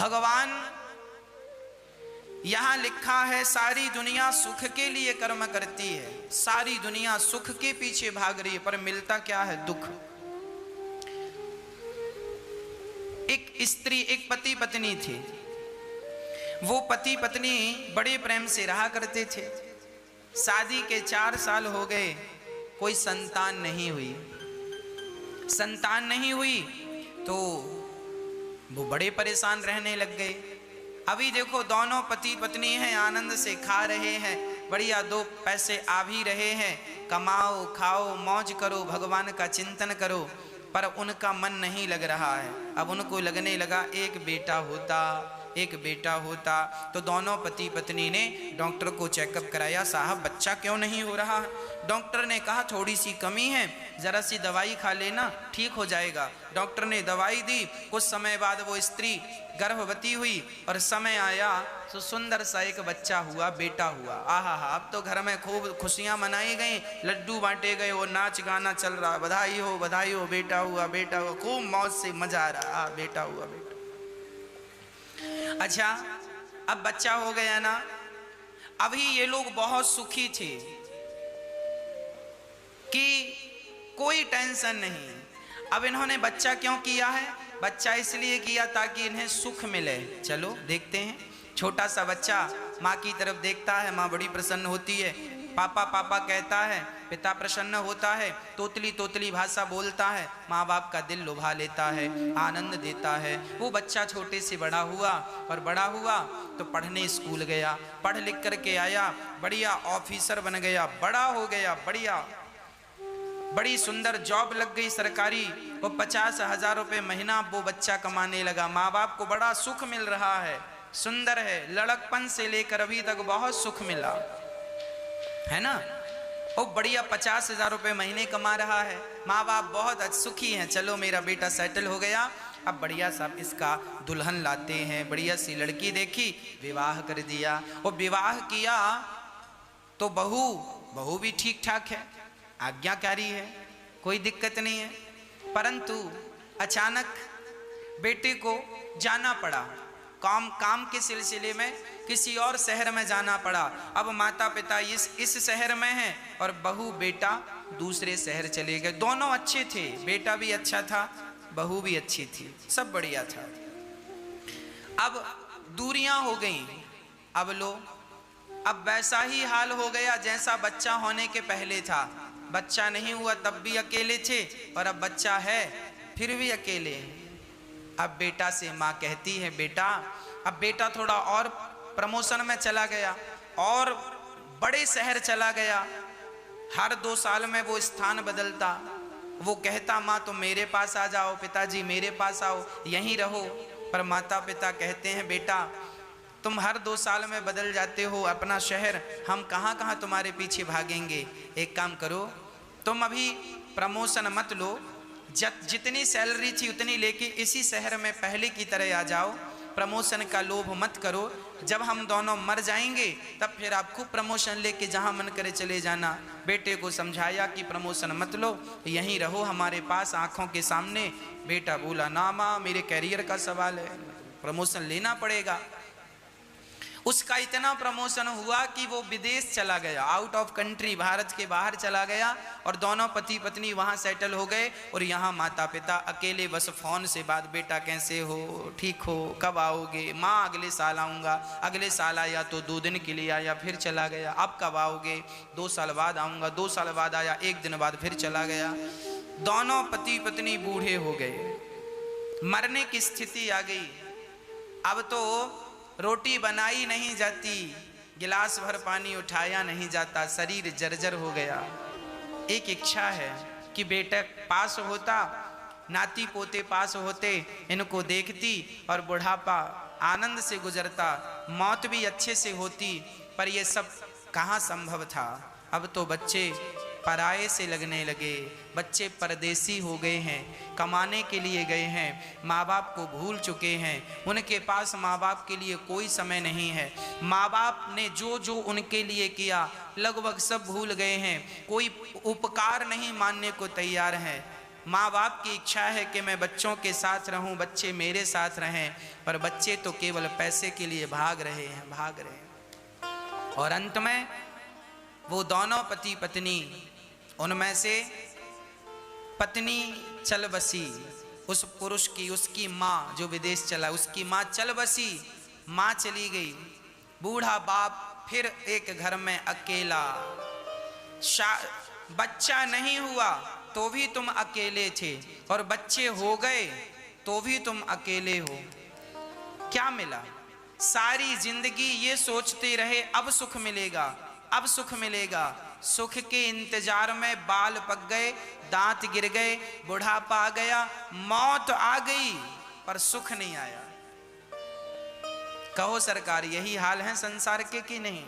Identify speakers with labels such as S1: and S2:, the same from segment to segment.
S1: भगवान यहां लिखा है सारी दुनिया सुख के लिए कर्म करती है, सारी दुनिया सुख के पीछे भाग रही है, पर मिलता क्या है? दुख। एक स्त्री, एक पति पत्नी थी, वो पति पत्नी बड़े प्रेम से रहा करते थे। शादी के 4 साल हो गए, कोई संतान नहीं हुई। संतान नहीं हुई तो वो बड़े परेशान रहने लग गए। अभी देखो दोनों पति पत्नी हैं, आनंद से खा रहे हैं, बढ़िया 2 पैसे आ भी रहे हैं, कमाओ खाओ मौज करो, भगवान का चिंतन करो, पर उनका मन नहीं लग रहा है। अब उनको लगने लगा एक बेटा होता तो दोनों पति पत्नी ने डॉक्टर को चेकअप कराया, साहब बच्चा क्यों नहीं हो रहा? डॉक्टर ने कहा थोड़ी सी कमी है, जरा सी दवाई खा लेना ठीक हो जाएगा। डॉक्टर ने दवाई दी, कुछ समय बाद वो स्त्री गर्भवती हुई और समय आया तो सुंदर सा एक बच्चा हुआ, बेटा हुआ। आहा हा, अब तो घर में खूब खुशियां मनाई गई, लड्डू बांटे गए, वो नाच गाना चल रहा, बधाई हो बेटा हुआ, खूब मौज से मजा आ रहा, बेटा हुआ। अच्छा, अब बच्चा हो गया ना, अभी ये लोग बहुत सुखी थे कि कोई टेंशन नहीं। अब इन्होंने बच्चा क्यों किया है? बच्चा इसलिए किया ताकि इन्हें सुख मिले। चलो देखते हैं। छोटा सा बच्चा माँ की तरफ देखता है, माँ बड़ी प्रसन्न होती है, पापा पापा कहता है, पिता प्रसन्न होता है, तोतली तोतली भाषा बोलता है, माँ बाप का दिल लुभा लेता है, आनंद देता है। वो बच्चा छोटे से बड़ा हुआ और बड़ा हुआ तो पढ़ने स्कूल गया, पढ़ लिख करके आया, बढ़िया ऑफिसर बन गया, बड़ा हो गया, बढ़िया बड़ी सुंदर जॉब लग गई सरकारी, वो 50,000 रुपये महीना वो बच्चा कमाने लगा। माँ बाप को बड़ा सुख मिल रहा है, सुंदर है, लड़कपन से लेकर अभी तक बहुत सुख मिला है ना। वो बढ़िया 50,000 रुपये महीने कमा रहा है, माँ बाप बहुत सुखी हैं, चलो मेरा बेटा सेटल हो गया। अब बढ़िया सा इसका दुल्हन लाते हैं, बढ़िया सी लड़की देखी, विवाह कर दिया। वो विवाह किया तो बहू भी ठीक ठाक है, आज्ञाकारी है, कोई दिक्कत नहीं है, परंतु अचानक बेटे को जाना पड़ा, काम के सिलसिले में किसी और शहर में जाना पड़ा। अब माता पिता इस शहर में हैं और बहू बेटा दूसरे शहर चले गए। दोनों अच्छे थे, बेटा भी अच्छा था, बहू भी अच्छी थी, सब बढ़िया था। अब दूरियां हो गई। अब वैसा ही हाल हो गया जैसा बच्चा होने के पहले था। बच्चा नहीं हुआ तब भी अकेले थे और अब बच्चा है फिर भी अकेले। अब बेटा से माँ कहती है, बेटा, अब बेटा थोड़ा और प्रमोशन में चला गया और बड़े शहर चला गया। हर 2 साल में वो स्थान बदलता। वो कहता, माँ तुम मेरे पास आ जाओ, पिताजी मेरे पास आओ, यहीं रहो। पर माता पिता कहते हैं, बेटा तुम हर 2 साल में बदल जाते हो अपना शहर, हम कहाँ कहाँ तुम्हारे पीछे भागेंगे। एक काम करो, तुम अभी प्रमोशन मत लो, जितनी सैलरी थी उतनी लेके इसी शहर में पहले की तरह आ जाओ, प्रमोशन का लोभ मत करो। जब हम दोनों मर जाएंगे तब फिर आप खूब प्रमोशन लेके जहाँ मन करे चले जाना। बेटे को समझाया कि प्रमोशन मत लो, यहीं रहो हमारे पास आंखों के सामने। बेटा बोला, ना माँ, मेरे कैरियर का सवाल है, प्रमोशन लेना पड़ेगा। उसका इतना प्रमोशन हुआ कि वो विदेश चला गया, आउट ऑफ कंट्री, भारत के बाहर चला गया और दोनों पति पत्नी वहाँ सेटल हो गए। और यहाँ माता पिता अकेले बस फ़ोन से बात, बेटा कैसे हो, ठीक हो, कब आओगे? माँ अगले साल आऊँगा। अगले साल आया तो 2 दिन के लिए आया, फिर चला गया। अब कब आओगे? 2 साल बाद आऊँगा। 2 साल बाद आया, 1 दिन बाद फिर चला गया। दोनों पति पत्नी बूढ़े हो गए, मरने की स्थिति आ गई। अब तो रोटी बनाई नहीं जाती, गिलास भर पानी उठाया नहीं जाता, शरीर जर्जर हो गया। एक इच्छा है कि बेटा पास होता, नाती पोते पास होते, इनको देखती और बुढ़ापा आनंद से गुजरता, मौत भी अच्छे से होती, पर ये सब कहाँ संभव था। अब तो बच्चे पराये से लगने लगे, बच्चे परदेसी हो गए हैं, कमाने के लिए गए हैं, माँ बाप को भूल चुके हैं, उनके पास माँ बाप के लिए कोई समय नहीं है। माँ बाप ने जो जो उनके लिए किया लगभग सब भूल गए हैं, कोई उपकार नहीं मानने को तैयार है। माँ बाप की इच्छा है कि मैं बच्चों के साथ रहूं, बच्चे मेरे साथ रहें, पर बच्चे तो केवल पैसे के लिए भाग रहे हैं। और अंत में वो दोनों पति पत्नी, उनमें से पत्नी चल बसी, उस पुरुष की, उसकी माँ जो विदेश चला, उसकी माँ चल बसी, माँ चली गई, बूढ़ा बाप फिर एक घर में अकेला। बच्चा नहीं हुआ तो भी तुम अकेले थे, और बच्चे हो गए तो भी तुम अकेले हो। क्या मिला? सारी जिंदगी ये सोचते रहे अब सुख मिलेगा, अब सुख मिलेगा। सुख के इंतजार में बाल पक गए, दांत गिर गए, बुढ़ापा आ गया, मौत आ गई, पर सुख नहीं आया। कहो सरकार, यही हाल है संसार के कि नहीं?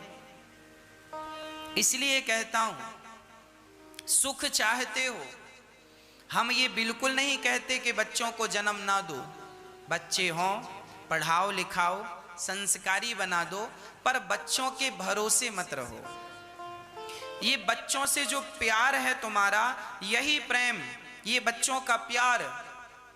S1: इसलिए कहता हूं, सुख चाहते हो, हम ये बिल्कुल नहीं कहते कि बच्चों को जन्म ना दो, बच्चे हों, पढ़ाओ लिखाओ, संस्कारी बना दो, पर बच्चों के भरोसे मत रहो। ये बच्चों से जो प्यार है तुम्हारा, यही प्रेम, ये बच्चों का प्यार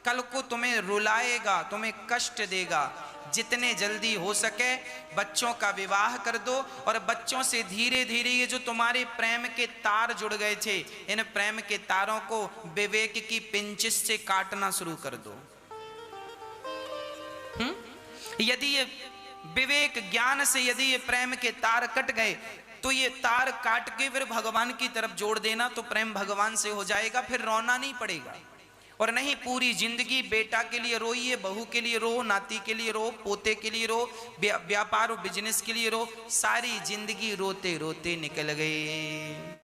S1: कल को तुम्हें रुलाएगा, तुम्हें कष्ट देगा। जितने जल्दी हो सके बच्चों का विवाह कर दो, और बच्चों से धीरे धीरे ये जो तुम्हारे प्रेम के तार जुड़ गए थे, इन प्रेम के तारों को विवेक की पिंचिस से काटना शुरू कर दो। यदि ये विवेक ज्ञान से यदि ये प्रेम के तार कट गए, तो ये तार काट के फिर भगवान की तरफ जोड़ देना, तो प्रेम भगवान से हो जाएगा, फिर रोना नहीं पड़ेगा। और नहीं, पूरी जिंदगी बेटा के लिए रोइए, बहू के लिए रो, नाती के लिए रो, पोते के लिए रो, व्यापार और बिजनेस के लिए रो, सारी जिंदगी रोते रोते निकल गई।